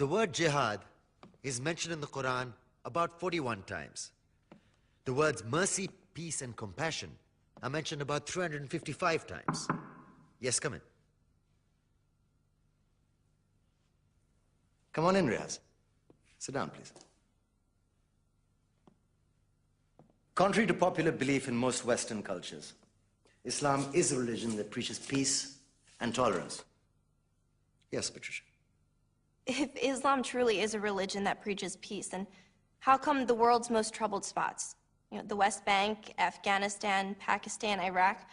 The word jihad is mentioned in the Quran about 41 times. The words mercy, peace, and compassion are mentioned about 355 times. Yes, come in. Come on in, Riaz. Sit down, please. Contrary to popular belief in most Western cultures, Islam is a religion that preaches peace and tolerance. Yes, Patricia. If Islam truly is a religion that preaches peace, then how come the world's most troubled spots, the West Bank, Afghanistan, Pakistan, Iraq,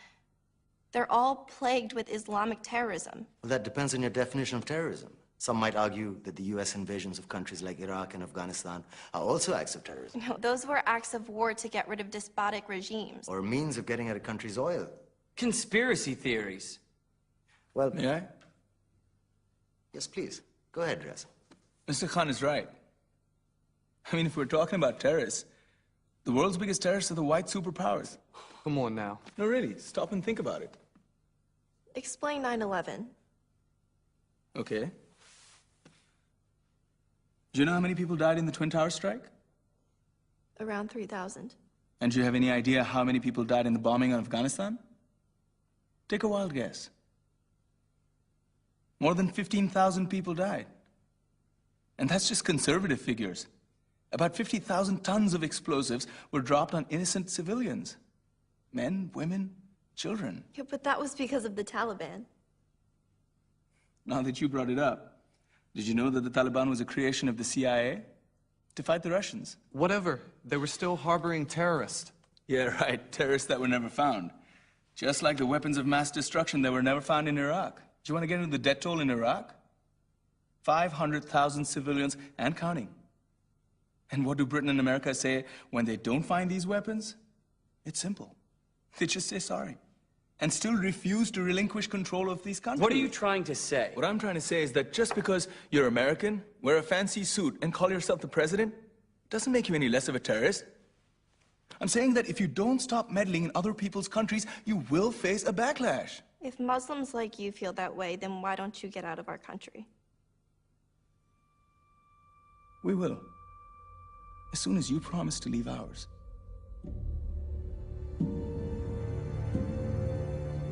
they're all plagued with Islamic terrorism? Well, that depends on your definition of terrorism. Some might argue that the U.S. invasions of countries like Iraq and Afghanistan are also acts of terrorism. No, those were acts of war to get rid of despotic regimes. Or a means of getting at a country's oil. Conspiracy theories. Well, May I? Yes, please. Go ahead, Riaz. Mr. Khan is right. I mean, if we're talking about terrorists, the world's biggest terrorists are the white superpowers. Come on now. No, really, stop and think about it. Explain 9/11. Okay. Do you know how many people died in the Twin Towers strike? Around 3,000. And do you have any idea how many people died in the bombing of Afghanistan? Take a wild guess. More than 15,000 people died. And that's just conservative figures. About 50,000 tons of explosives were dropped on innocent civilians. Men, women, children. Yeah, but that was because of the Taliban. Now that you brought it up, did you know that the Taliban was a creation of the CIA to fight the Russians? Whatever. They were still harboring terrorists. Yeah, right. Terrorists that were never found. Just like the weapons of mass destruction that were never found in Iraq. Do you want to get into the death toll in Iraq? 500,000 civilians and counting. And what do Britain and America say when they don't find these weapons? It's simple. They just say sorry. And still refuse to relinquish control of these countries. What are you trying to say? What I'm trying to say is that just because you're American, wear a fancy suit, and call yourself the president, doesn't make you any less of a terrorist. I'm saying that if you don't stop meddling in other people's countries, you will face a backlash. If Muslims like you feel that way, then why don't you get out of our country? We will. As soon as you promise to leave ours.